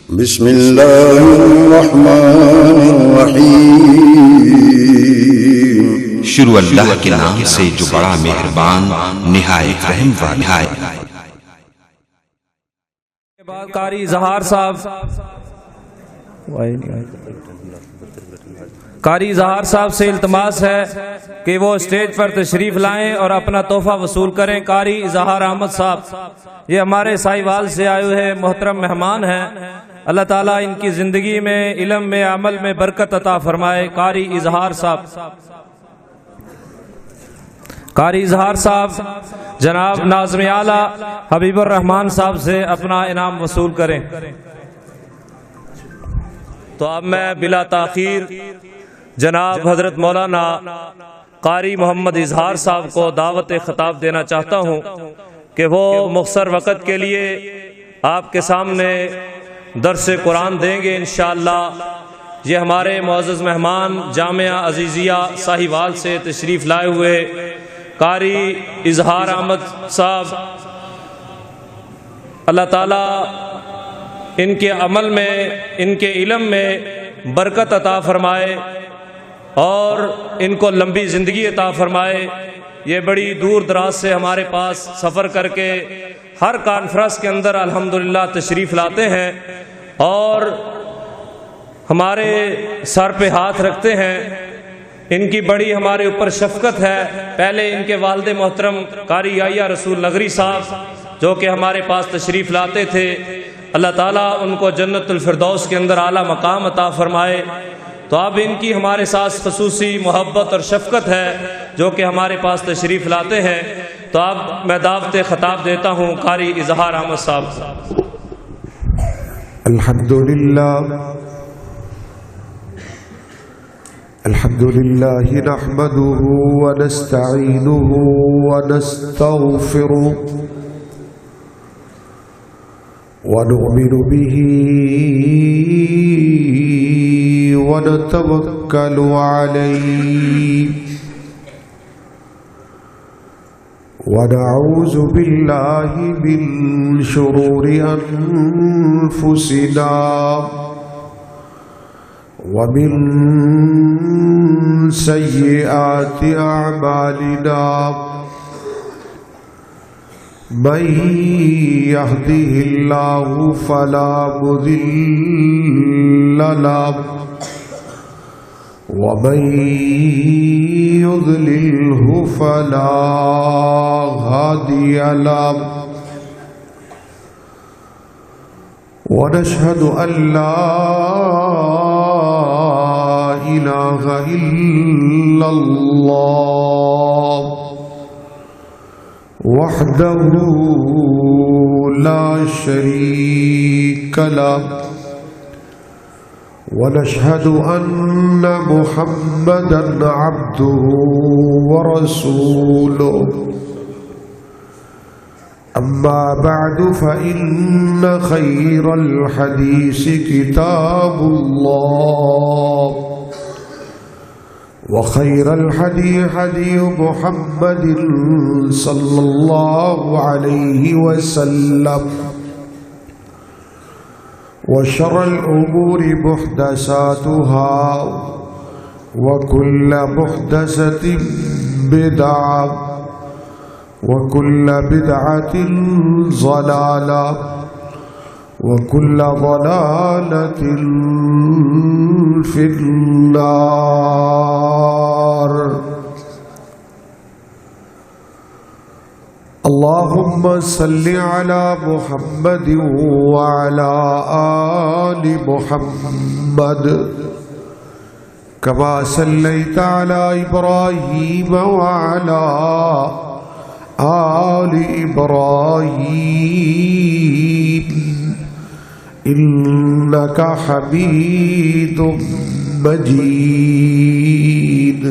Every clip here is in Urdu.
بسم اللہ الرحمن الرحیم۔ شروع اللہ کے نام سے جو بڑا مہربان نہایت رحم والا ہے۔ قاری اظہار صاحب سے التماس ہے کہ وہ اسٹیج پر تشریف لائیں اور اپنا تحفہ وصول کریں۔ قاری اظہار احمد صاحب یہ ہمارے سائیوال سے آئے ہوئے محترم مہمان ہیں۔ اللہ تعالیٰ ان کی زندگی میں، علم میں، عمل میں برکت عطا فرمائے۔ قاری اظہار صاحب جناب ناظم اعلیٰ حبیب الرحمان صاحب سے اپنا انعام وصول کریں۔ تو اب میں بلا تاخیر جناب حضرت مولانا قاری محمد اظہار صاحب کو دعوت خطاب دینا چاہتا ہوں کہ وہ مختصر وقت کے لیے آپ کے سامنے درس قرآن دیں گے انشاءاللہ۔ یہ ہمارے معزز مہمان جامعہ عزیزیہ ساہیوال سے تشریف لائے ہوئے قاری اظہار احمد صاحب، اللہ تعالیٰ ان کے عمل میں، ان کے علم میں برکت عطا فرمائے اور ان کو لمبی زندگی عطا فرمائے۔ یہ بڑی دور دراز سے ہمارے پاس سفر کر کے ہر کانفرنس کے اندر الحمدللہ تشریف لاتے ہیں اور ہمارے سر پہ ہاتھ رکھتے ہیں۔ ان کی بڑی ہمارے اوپر شفقت ہے۔ پہلے ان کے والد محترم قاری یحییٰ رسول نگری صاحب جو کہ ہمارے پاس تشریف لاتے تھے، اللہ تعالیٰ ان کو جنت الفردوس کے اندر اعلیٰ مقام عطا فرمائے۔ تو اب ان کی ہمارے ساتھ خصوصی محبت اور شفقت ہے جو کہ ہمارے پاس تشریف لاتے ہیں۔ تو اب میں دعوت خطاب دیتا ہوں قاری اظہار احمد صاحب۔ الحمدللہ نحمده ونستعینه ونستغفره ونؤمن به ونتوکل علیہ ونعوذ باللہ من شرور انفسنا ومن سیئات اعمالنا من يهده الله فلا مضل له ومن يضلله فلا هادي له ونشهد أن لا إله إلا الله وحده لا شريك له ونشهد أن محمدا عبده ورسوله أما بعد فإن خير الحديث كتاب الله وخير الهدي هدي محمد صلى الله عليه وسلم وشر الأمور محدثاتها وكل محدثة بدعة وكل بدعة ضلالة وكل ضلالة في النار۔ اللهم صل على محمد وعلى آل محمد كما صليت على إبراهيم وعلى آل إبراهيم إنك حميد مجيد۔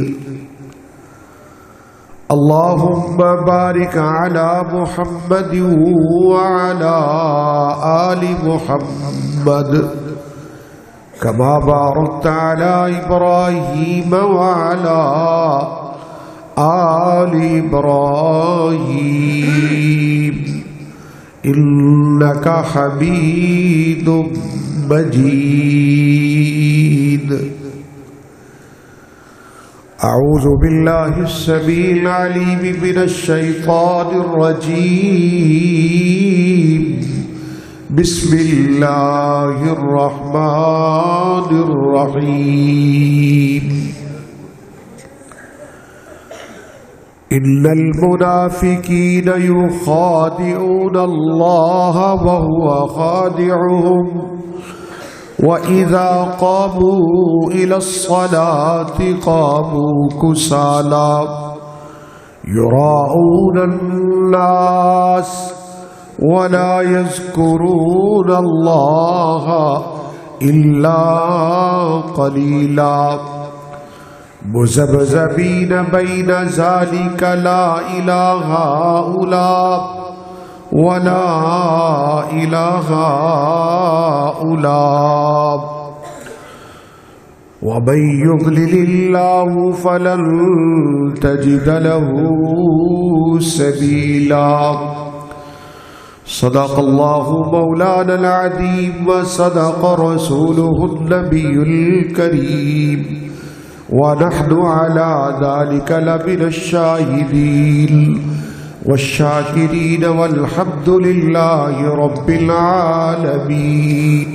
اللهم بارك على محمد وعلى آل محمد كما باركت على إبراهيم وعلى آل إبراهيم إنك حميد مجيد. أعوذ بالله السميع العليم من الشيطان الرجيم. بسم الله الرحمن الرحيم. إن المنافقين يخادعون الله وهو خادعهم وإذا قاموا إلى الصلاة قاموا كسالى يراءون الناس ولا يذكرون الله إلا قليلا مذبذبين بين ذلك لا إلى هؤلاء ولا إلى هؤلاء ومن يضلل الله فلن تجد له سبيلا. صدق الله مولانا العظيم وصدق رسوله النبي الكريم ونحن على ذلك لمن الشاهدين والشاكرين والحمد لله رب العالمين.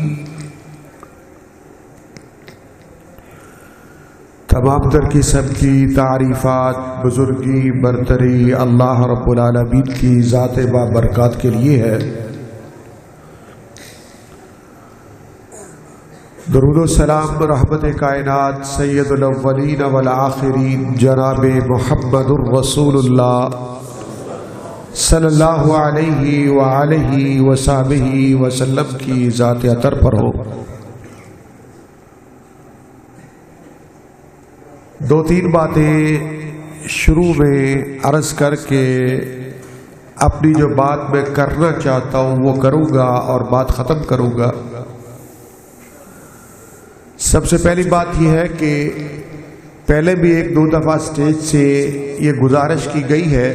تمام تر قسم کی تعریفات بزرگی برتری اللہ رب العالمین کی ذات بابرکات کے لیے ہے. درود و سلام رحمت کائنات سید الاولین والآخرین جناب محمد الرسول اللہ صلی اللہ علیہ وآلہ وصحبہ وسلم کی ذات اطہر پر ہو. دو تین باتیں شروع میں عرض کر کے اپنی جو بات میں کرنا چاہتا ہوں وہ کروں گا اور بات ختم کروں گا. سب سے پہلی بات یہ ہے کہ پہلے بھی ایک دو دفعہ سٹیج سے یہ گزارش کی گئی ہے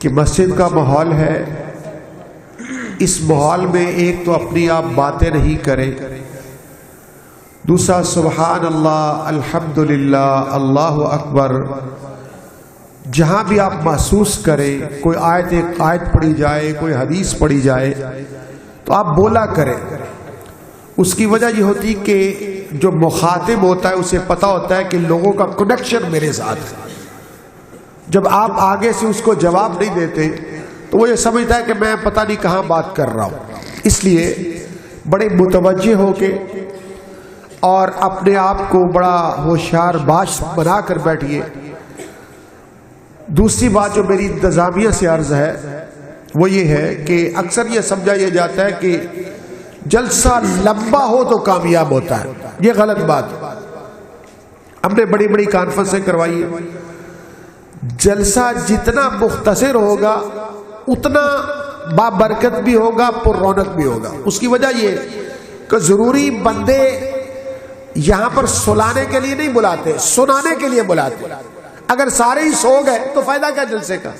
کہ مسجد کا ماحول ہے، اس ماحول میں ایک تو اپنی آپ باتیں نہیں کریں، دوسرا سبحان اللہ الحمدللہ اللہ اکبر جہاں بھی آپ محسوس کریں کوئی آیت پڑھی جائے، کوئی حدیث پڑھی جائے تو آپ بولا کریں. اس کی وجہ یہ ہوتی کہ جو مخاطب ہوتا ہے اسے پتہ ہوتا ہے کہ لوگوں کا کنیکشن میرے ساتھ ہے. جب آپ آگے سے اس کو جواب نہیں دیتے تو وہ یہ سمجھتا ہے کہ میں پتہ نہیں کہاں بات کر رہا ہوں. اس لیے بڑے متوجہ ہو کے اور اپنے آپ کو بڑا ہوشیار باش بنا کر بیٹھیے. دوسری بات جو میری انتظامیہ سے عرض ہے وہ یہ ہے کہ اکثر یہ سمجھا یہ جاتا ہے کہ جلسہ لمبا ہو تو کامیاب ہوتا ہے. یہ غلط بات. ہم نے بڑی بڑی کانفرنسیں کروائی ہیں، جلسہ جتنا مختصر ہوگا اتنا بابرکت بھی ہوگا، پر رونق بھی ہوگا. اس کی وجہ یہ کہ ضروری بندے یہاں پر سلانے کے لیے نہیں بلاتے، سنانے کے لیے بلاتے. اگر سارے ہی سو گئے تو فائدہ کیا جلسے کا.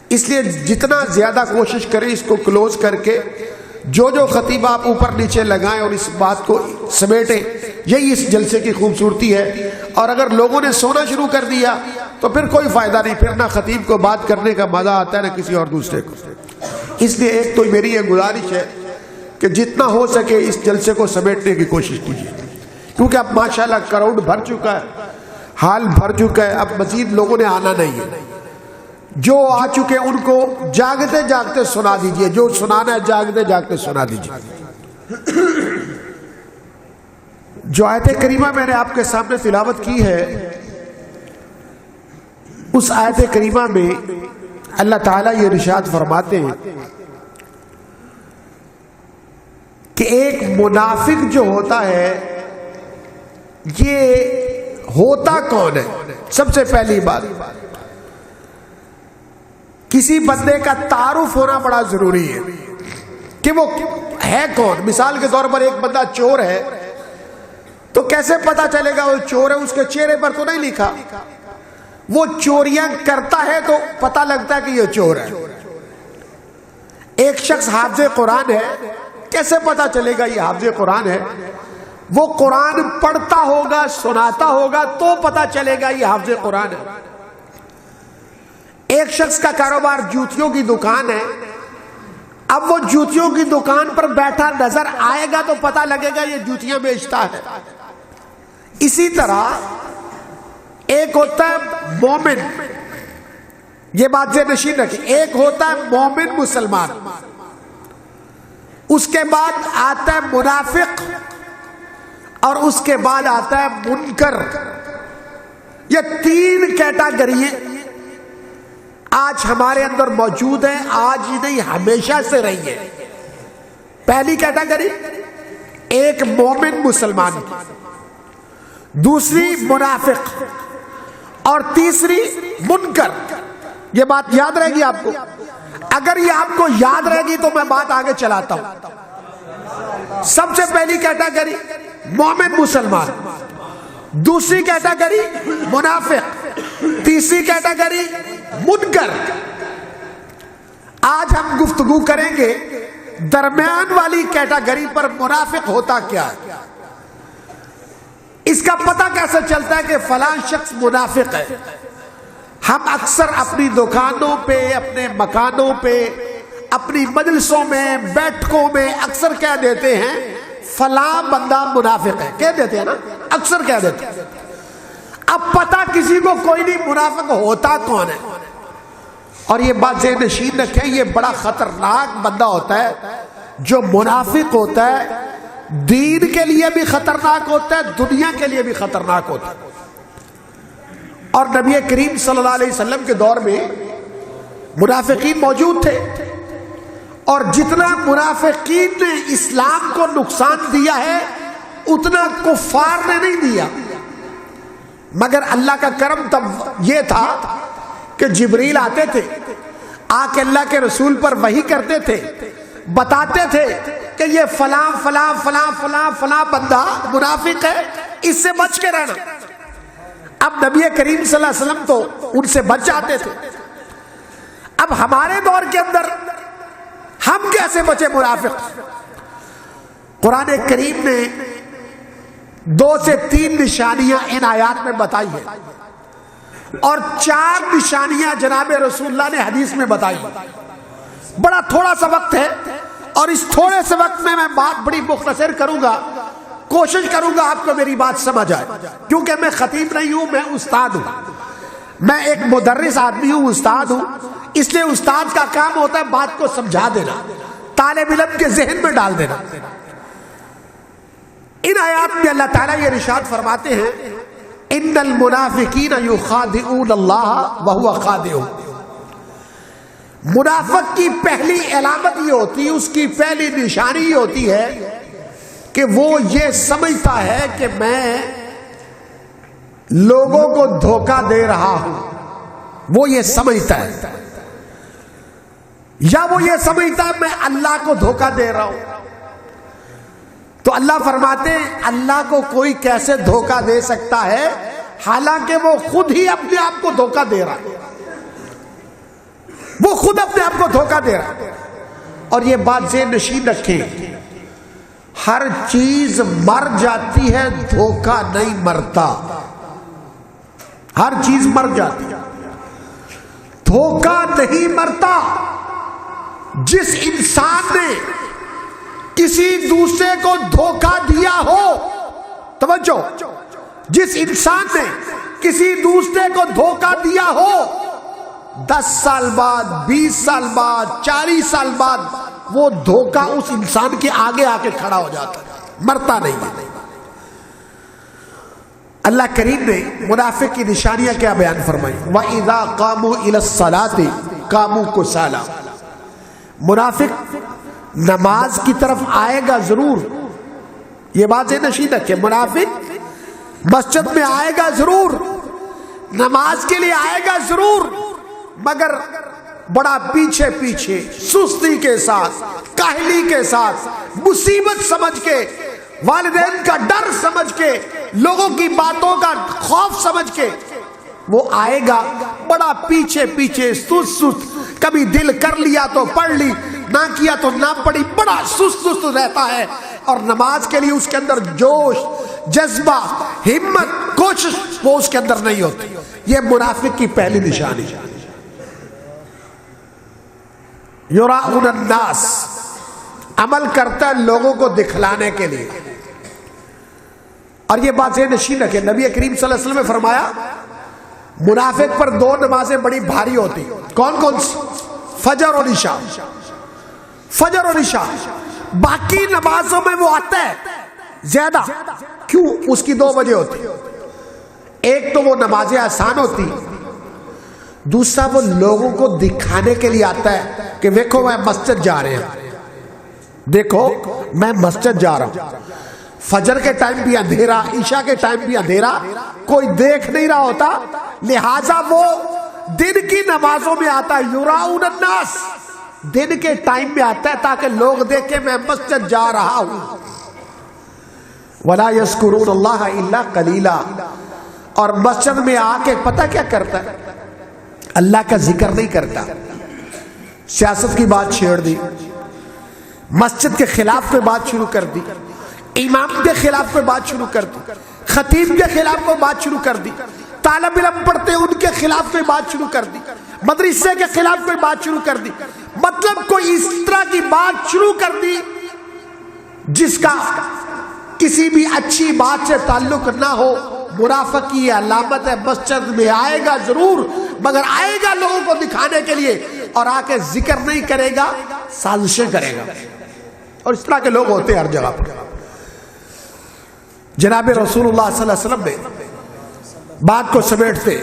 اس لیے جتنا زیادہ کوشش کریں اس کو کلوز کر کے جو خطیب آپ اوپر نیچے لگائیں اور اس بات کو سمیٹیں، یہی اس جلسے کی خوبصورتی ہے. اور اگر لوگوں نے سونا شروع کر دیا تو پھر کوئی فائدہ نہیں، پھر نہ خطیب کو بات کرنے کا مزہ آتا ہے نہ کسی اور دوسرے کو. اس لیے ایک تو میری یہ گزارش ہے کہ جتنا ہو سکے اس جلسے کو سمیٹنے کی کوشش کیجیے، کیونکہ اب ماشاءاللہ کراؤڈ بھر چکا ہے، حال بھر چکا ہے. اب مزید لوگوں نے آنا نہیں ہے. جو آ چکے ان کو جاگتے جاگتے سنا دیجئے، جو سنانا ہے جاگتے جاگتے سنا دیجئے. جو آیت کریمہ میں نے آپ کے سامنے تلاوت کی ہے، اس آیت کریمہ میں اللہ تعالیٰ یہ ارشاد فرماتے ہیں کہ ایک منافق جو ہوتا ہے یہ ہوتا کون ہے. سب سے پہلی بات کسی بندے کا تعارف ہونا بڑا ضروری ہے کہ وہ ہے کون. مثال کے طور پر ایک بندہ چور ہے تو کیسے پتا چلے گا وہ چور ہے؟ اس کے چہرے پر تو نہیں لکھا. وہ چوریاں کرتا ہے تو پتا لگتا ہے کہ یہ چور ہے. ایک شخص حافظ قرآن ہے کیسے پتا چلے گا یہ حافظ قرآن ہے؟ وہ قرآن پڑھتا ہوگا، سناتا ہوگا تو پتا چلے گا یہ حافظ قرآن ہے۔ ایک شخص کا کاروبار جوتیوں کی دکان ہے، اب وہ جوتیوں کی دکان پر بیٹھا نظر آئے گا تو پتا لگے گا یہ جوتیاں بیچتا ہے۔ اسی طرح ایک ہوتا ہے مومن، یہ بات ذہن نشین رکھیں، ایک ہوتا ہے مومن مسلمان، اس کے بعد آتا ہے منافق، اور اس کے بعد آتا ہے منکر۔ یہ تین کیٹاگریاں آج ہمارے اندر موجود ہیں، آج ہی نہیں ہمیشہ سے رہی ہے۔ پہلی کیٹاگری ایک مومن مسلمان کی، دوسری منافق، اور تیسری منکر۔ یہ بات یاد رہے گی آپ کو؟ اگر یہ آپ کو یاد رہے گی تو میں بات آگے چلاتا ہوں۔ سب سے پہلی کیٹاگری مومن مسلمان، دوسری کیٹاگری منافق، تیسری کیٹاگری منکر۔ آج ہم گفتگو کریں گے درمیان والی کیٹاگری پر، منافق ہوتا کیا ہے، اس کا پتہ کیسے چلتا ہے کہ فلاں شخص منافق ہے۔ ہم اکثر اپنی دکانوں پہ، اپنے مکانوں پہ، اپنی مجلسوں میں، بیٹھکوں میں اکثر کہہ دیتے ہیں فلاں بندہ منافق ہے، کہہ دیتے ہیں نا، اکثر کہہ دیتے ہیں۔ اب پتہ کسی کو کوئی نہیں منافق ہوتا کون ہے، اور یہ بات ذہن نشین رکھیں، یہ بڑا خطرناک بندہ ہوتا ہے جو منافق ہوتا ہے۔ دین کے لیے بھی خطرناک ہوتا ہے، دنیا کے لیے بھی خطرناک ہوتا ہے۔ اور نبی کریم صلی اللہ علیہ وسلم کے دور میں منافقین موجود تھے، اور جتنا منافقین نے اسلام کو نقصان دیا ہے اتنا کفار نے نہیں دیا۔ مگر اللہ کا کرم تب یہ تھا کہ جبریل آتے تھے، آ کے اللہ کے رسول پر وحی کرتے تھے، بتاتے تھے کہ یہ فلاں فلاں فلاں فلاں فلاں بندہ منافق ہے، اس سے بچ کے رہنا۔ اب نبی کریم صلی اللہ علیہ وسلم تو ان سے بچ جاتے تھے۔ اب ہمارے دور کے اندر ہم کیسے بچے منافق؟ قرآن کریم نے 2 سے 3 نشانیاں ان آیات میں بتائی ہیں، اور 4 نشانیاں جناب رسول اللہ نے حدیث میں بتائی۔ بڑا تھوڑا سا وقت ہے، اور اس تھوڑے سے وقت میں بات بڑی مختصر کروں گا، کوشش کروں گا آپ کو میری بات سمجھ آئے، کیونکہ میں خطیب نہیں ہوں، میں استاد ہوں، میں ایک مدرس آدمی ہوں، استاد ہوں۔ اس لیے استاد کا کام ہوتا ہے بات کو سمجھا دینا، طالب علم کے ذہن میں ڈال دینا۔ ان آیات میں اللہ تعالیٰ یہ ارشاد فرماتے ہیں ان المنافقین یخادعون اللہ وہو خادعهم۔ منافق کی پہلی علامت یہ ہوتی ہے، اس کی پہلی نشانی یہ ہوتی ہے کہ وہ یہ سمجھتا ہے کہ میں لوگوں کو دھوکہ دے رہا ہوں، وہ یہ سمجھتا ہے، یا وہ یہ سمجھتا ہے میں اللہ کو دھوکہ دے رہا ہوں۔ تو اللہ فرماتے ہیں اللہ کو کوئی کیسے دھوکہ دے سکتا ہے حالانکہ وہ خود ہی اپنے آپ کو دھوکہ دے رہا ہے، وہ خود اپنے آپ کو دھوکہ دے رہا ہے۔ اور یہ بات ذہن نشین رکھیں، ہر چیز مر جاتی ہے، دھوکہ نہیں مرتا۔ ہر چیز مر جاتی ہے، دھوکہ نہیں مرتا۔ جس انسان نے کسی دوسرے کو دھوکہ دیا ہو، توجہ، جس انسان نے کسی دوسرے کو دھوکہ دیا ہو، 10 سال بعد، 20 سال بعد، 40 سال بعد وہ دھوکہ اس انسان کے آگے آ کے کھڑا ہو جاتا ہے، مرتا نہیں ہے۔ اللہ کریم نے منافق کی نشانیاں کیا بیان فرمائی؟ وَإِذَا قَامُوا إِلَى الصَّلَاةِ قَامُوا كُسَالَىٰ۔ منافق نماز کی طرف آئے گا ضرور، یہ بات ذہن نشین رکھے، منافق مسجد میں آئے گا ضرور، نماز کے لیے آئے گا ضرور، مگر بڑا پیچھے پیچھے، سستی کے ساتھ، کاہلی کے ساتھ، مصیبت سمجھ کے، والدین کا ڈر سمجھ کے، لوگوں کی باتوں کا خوف سمجھ کے وہ آئے گا، بڑا پیچھے پیچھے، سست سست، کبھی دل کر لیا تو پڑھ لی، نہ کیا تو نہ پڑھی، بڑا سست رہتا ہے، اور نماز کے لیے اس کے اندر جوش، جذبہ، ہمت، کوشش وہ اس کے اندر نہیں ہوتی. یہ منافق کی پہلی نشانی. یراؤن الناس، عمل کرتا ہے لوگوں کو دکھلانے کے لیے. اور یہ بات ذہن نشین رکھے، نبی کریم صلی اللہ علیہ وسلم نے فرمایا منافق پر دو نمازیں بڑی بھاری ہوتی. کون کون سی؟ فجر اور عشاء. فجر اور عشاء. باقی نمازوں میں وہ آتا ہے زیادہ. کیوں؟ اس کی دو وجہ ہوتی. ایک تو وہ نمازیں آسان ہوتی، دوسرا وہ لوگوں کو دکھانے کے لیے آتا ہے کہ دیکھو میں مسجد جا رہے ہیں، دیکھو میں مسجد جا رہا ہوں. فجر کے ٹائم بھی اندھیرا، عشاء کے ٹائم بھی اندھیرا، کوئی دیکھ نہیں رہا ہوتا، لہذا وہ دن کی نمازوں میں آتا ہے. یراؤن الناس، دن کے ٹائم میں آتا ہے تاکہ لوگ دیکھیں میں مسجد جا رہا ہوں. ولا یذکرون اللہ الا قلیلا، اور مسجد میں آ کے پتہ کیا کرتا ہے؟ اللہ کا ذکر نہیں کرتا. سیاست کی بات چھیڑ دی، مسجد کے خلاف کوئی بات شروع کر دی، امام کے خلاف کوئی بات شروع کر دی، خطیب کے خلاف کوئی بات شروع کر دی، طالب علم پڑھتے ان کے خلاف کوئی بات شروع کر دی، مدرسے کے خلاف کوئی بات شروع کر دی. مطلب کوئی اس طرح کی بات شروع کر دی جس کا کسی بھی اچھی بات سے تعلق نہ ہو. منافق کی علامت ہے. مسجد میں آئے گا ضرور، مگر آئے گا لوگوں کو دکھانے کے لیے، اور آ کے ذکر نہیں کرے گا، سازشیں کرے گا. اور اس طرح کے لوگ ہوتے ہیں ہر جگہ پر. جناب رسول اللہ صلی اللہ علیہ وسلم نے بات کو سمیٹتے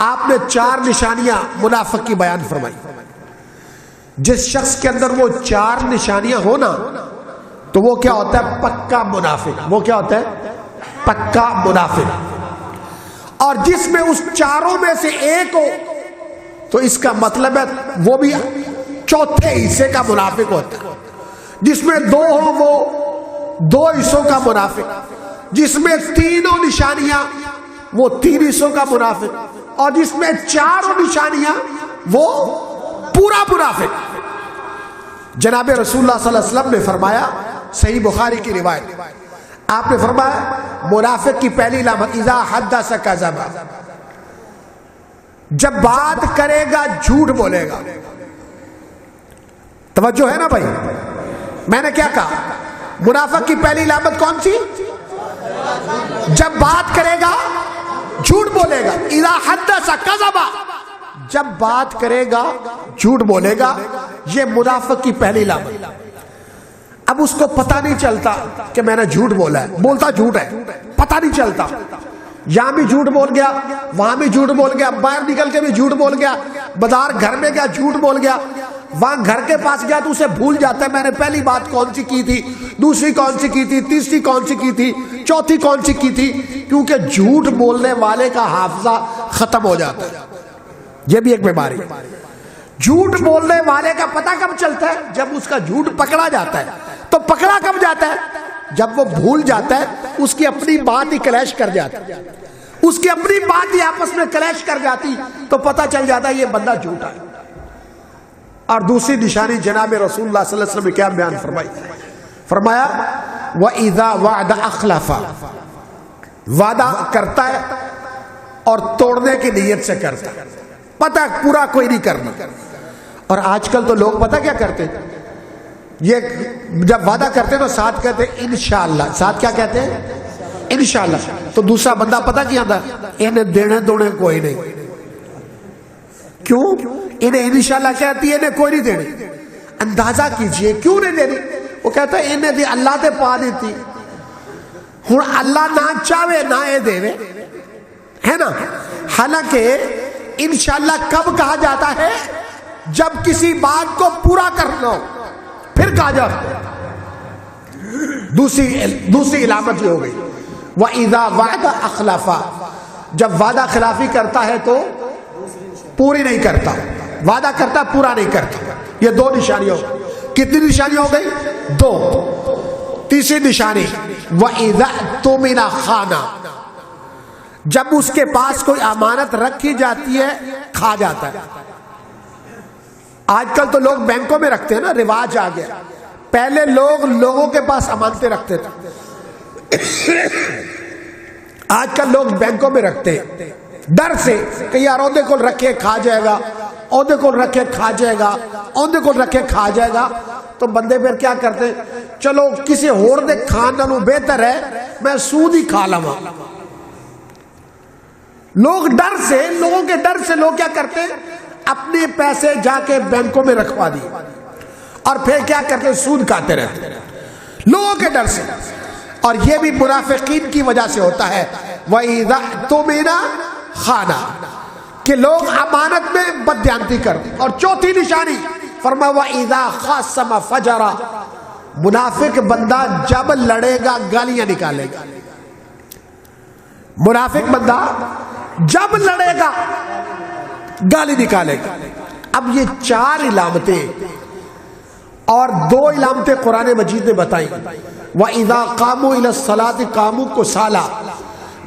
آپ نے 4 نشانیاں منافق کی بیان فرمائی. جس شخص کے اندر وہ 4 نشانیاں ہو نا تو وہ کیا ہوتا ہے؟ پکا منافق. وہ کیا ہوتا ہے؟ پکا منافق. اور جس میں اس 4 میں سے ایک ہو تو اس کا مطلب ہے وہ بھی چوتھے حصے کا منافق ہوتا ہے. جس میں 2 ہو وہ 2 حصوں کا منافق. جس میں 3 نشانیاں وہ 3 حصوں کا منافق. اور جس میں 4 نشانیاں وہ پورا منافق. جناب رسول اللہ صلی اللہ علیہ وسلم نے فرمایا، صحیح بخاری کی روایت، آپ نے فرمایا منافق کی پہلی علامت اذا حدث کذب، جب بات کرے گا جھوٹ بولے گا. توجہ ہے نا بھائی؟ میں نے کیا کہا؟ منافق کی پہلی علامت کون سی؟ جب بات کرے گا جھوٹ بولے گا. اذا حدث کذب، جب بات کرے گا جھوٹ بولے گا. یہ منافق کی پہلی علامت. اب اس کو پتہ نہیں چلتا کہ میں نے جھوٹ بولا ہے، بولتا جھوٹ ہے، پتہ نہیں چلتا. یہاں بھی جھوٹ بول گیا، وہاں بھی جھوٹ بول گیا، باہر نکل کے بھی جھوٹ بول گیا، بازار گھر میں گیا جھوٹ بول گیا، وہاں گھر کے پاس گیا تو اسے بھول جاتا ہے میں نے پہلی بات کون سی کی تھی، دوسری کون سی کی تھی، تیسری کون سی کی تھی، چوتھی کون سی کی تھی. کیونکہ جھوٹ بولنے والے کا حافظہ ختم ہو جاتا ہے. یہ بھی ایک بیماری. جھوٹ بولنے والے کا پتہ کب چلتا ہے؟ جب اس کا جھوٹ پکڑا جاتا ہے. تو پکڑا کب جاتا ہے؟ جب وہ بھول جاتا ہے، اس کی اپنی بات ہی کلیش کر جاتی، اس کی اپنی بات ہی آپس میں کلیش کر جاتی تو پتہ چل جاتا ہے یہ بندہ جھوٹا ہے. اور دوسری نشانی جناب رسول اللہ صلی اللہ علیہ وسلم نے کیا بیان فرمائی؟ فرمایا وَإِذَا وَعْدَ أَخْلَفَ، وعدہ کرتا ہے اور توڑنے کی نیت سے کرتا ہے، پتہ پورا کوئی نہیں کرنا. اور آج کل تو لوگ پتہ کیا کرتے ہیں؟ یہ جب وعدہ کرتے تو ساتھ کہتے ہیں انشاءاللہ. ساتھ کیا کہتے ہیں؟ انشاءاللہ. تو دوسرا بندہ پتہ کیا تھا؟ انہیں دینے دونے کوئی نہیں. کیوں؟ انہیں انشاءاللہ کہتی ہے انہیں کوئی نہیں دینی. اندازہ کیجئے کیوں نہیں دینی. وہ کہتا ہے انہیں دی اللہ تے پا دیتی، ہوں اللہ نہ چاہے نہ اے دے ہے نا. حالانکہ انشاءاللہ کب کہا جاتا ہے؟ جب کسی بات کو پورا کرنا ہو پھر کہا جاتا. دوسری علامت یہ ہو گئی وَإِذَا وَعْدَ أَخْلَفَ، جب وعدہ خلافی کرتا ہے تو پوری نہیں کرتا، وعدہ کرتا پورا نہیں کرتا. یہ 2 نشانیاں ہو. کتنی نشانیاں ہو گئی؟ 2. تیسری نشانی وَإِذَا اؤْتُمِنَ خَانَ، جب اس کے پاس کوئی امانت رکھی جاتی ہے کھا جاتا ہے. آج کل تو لوگ بینکوں میں رکھتے ہیں نا، رواج آ گیا. پہلے لوگ لوگوں کے پاس امانتیں رکھتے تھے، آج کل لوگ بینکوں میں رکھتے ہیں ڈر سے کہ یار اودے کو رکھے کھا جائے گا، اودے کو رکھے کھا جائے گا، اودے کو رکھے کھا جائے گا. تو بندے پھر کیا کرتے ہیں، چلو کسی اور دے کھان نالوں بہتر ہے میں سود ہی کھا لواں. لوگ ڈر سے، لوگوں کے ڈر سے لوگ کیا کرتے ہیں، اپنے پیسے جا کے بینکوں میں رکھوا دیے اور پھر کیا کرتے ہیں، سود کھاتے رہتے ہیں لوگوں کے ڈر سے. اور یہ بھی منافقین کی وجہ سے ہوتا ہے. وَإِذَا اؤْتُمِنَ خَانَ، کہ لوگ امانت میں بددیانتی کرتے. اور چوتھی نشانی فرمایا وَإِذَا خَاصَمَ فَجَرَ، منافق بندہ جب لڑے گا گالیاں نکالے گا. منافق بندہ جب لڑے گا گالی نکالے گا. اب یہ 4 علامتیں اور 2 علامتیں قرآن مجید نے بتائی. وَإِذَا قَامُوا إِلَى الصَّلَاةِ قَامُوا كُسَالَىٰ،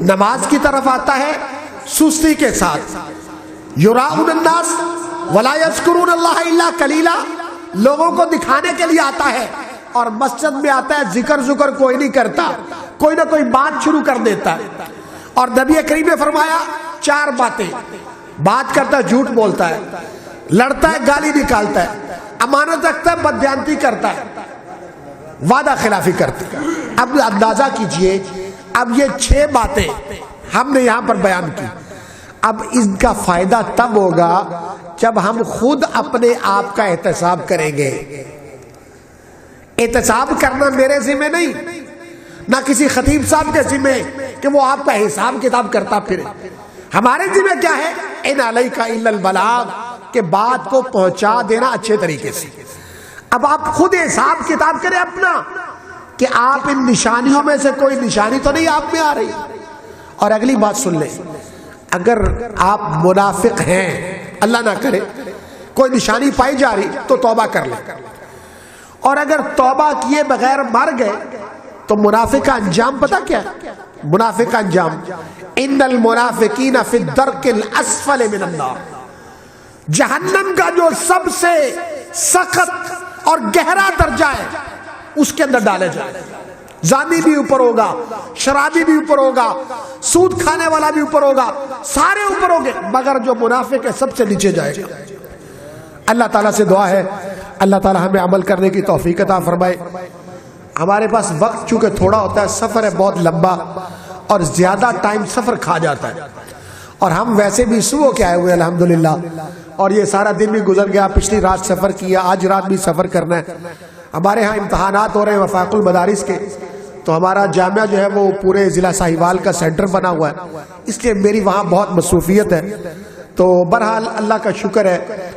نماز کی طرف آتا ہے سستی کے ساتھ. يُرَاءُونَ النَّاسَ وَلَا يَذْكُرُونَ اللَّهَ إِلَّا قَلِيلًا، لوگوں کو دکھانے کے لیے آتا ہے. اور مسجد میں آتا ہے ذکر کوئی نہیں کرتا، کوئی نہ کوئی بات شروع کر دیتا ہے. اور نبی کریم نے فرمایا 4 باتیں، بات کرتا ہے جھوٹ بولتا ہے، لڑتا ہے گالی نکالتا ہے، امانت رکھتا ہے بددیانتی کرتا ہے، وعدہ خلافی کرتا ہے. اب اندازہ کیجئے، اب یہ 6 باتیں ہم نے یہاں پر بیان کی. اب اس کا فائدہ تب ہوگا جب ہم خود اپنے آپ کا احتساب کریں گے. احتساب کرنا میرے ذمہ نہیں، نہ کسی خطیب صاحب کے ذمہ کہ وہ آپ کا حساب کتاب کرتا پھرے. ہمارے ذمہ کیا ہے، ان علیک الا البلاغ، کہ بات کو پہنچا دینا اچھے طریقے سے. اب آپ خود حساب کتاب کریں اپنا کہ آپ ان نشانیوں میں سے کوئی نشانی تو نہیں آپ میں آ رہی. اور اگلی بات سن لیں، اگر آپ منافق ہیں، اللہ نہ کرے کوئی نشانی پائی جا رہی تو توبہ کر لیں. اور اگر توبہ کیے بغیر مر گئے تو منافق کا انجام پتہ کیا ہے؟ منافق کا انجام ان المنافقین فی الدرک الاسفل من النار، جہنم کا جو سب سے سخت اور گہرا درجہ ہے اس کے اندر ڈالے جائے. زانی بھی اوپر ہوگا، شرابی بھی اوپر ہوگا، سود کھانے والا بھی اوپر ہوگا، سارے اوپر ہوں گے، مگر جو منافق ہے سب سے نیچے جائے گا. اللہ تعالیٰ سے دعا ہے اللہ تعالیٰ ہمیں عمل کرنے کی توفیق عطا فرمائے. ہمارے پاس وقت چونکہ تھوڑا ہوتا ہے، سفر ہے بہت لمبا اور زیادہ ٹائم سفر کھا جاتا ہے، اور ہم ویسے بھی صبح کے آئے ہوئے الحمدللہ، اور یہ سارا دن بھی گزر گیا، پچھلی رات سفر کیا، آج رات بھی سفر کرنا ہے. ہمارے ہاں امتحانات ہو رہے ہیں وفاق المدارس کے، تو ہمارا جامعہ جو ہے وہ پورے ضلع ساہیوال کا سینٹر بنا ہوا ہے، اس لیے میری وہاں بہت مصروفیت ہے. تو بہرحال اللہ کا شکر ہے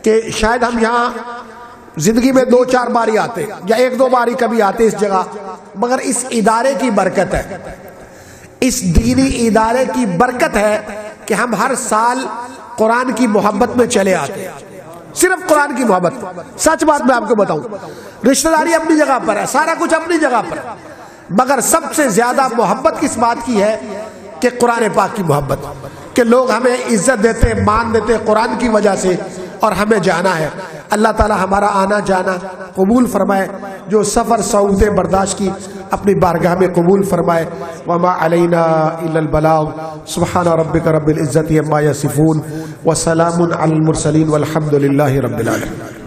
کہ شاید ہم یہاں زندگی میں 2-4 باری آتے یا 1-2 باری کبھی آتے اس جگہ، مگر اس ادارے کی برکت ہے، اس دینی ادارے کی برکت ہے کہ ہم ہر سال قرآن کی محبت میں چلے آتے ہیں. صرف قرآن کی محبت. سچ بات میں آپ کو بتاؤں، رشتہ داری اپنی جگہ پر ہے، سارا کچھ اپنی جگہ پر ہے، مگر سب سے زیادہ محبت کس بات کی ہے کہ قرآن پاک کی محبت، کہ لوگ ہمیں عزت دیتے، مان دیتے قرآن کی وجہ سے، اور ہمیں جانا ہے. اللہ تعالی ہمارا آنا جانا قبول فرمائے، جو سفر صعوبتیں برداشت کی اپنی بارگاہ میں قبول فرمائے. وما علینا الا البلاغ. سبحان ربک رب العزت عما یصفون وسلام علی المرسلین والحمد للہ رب العالمین.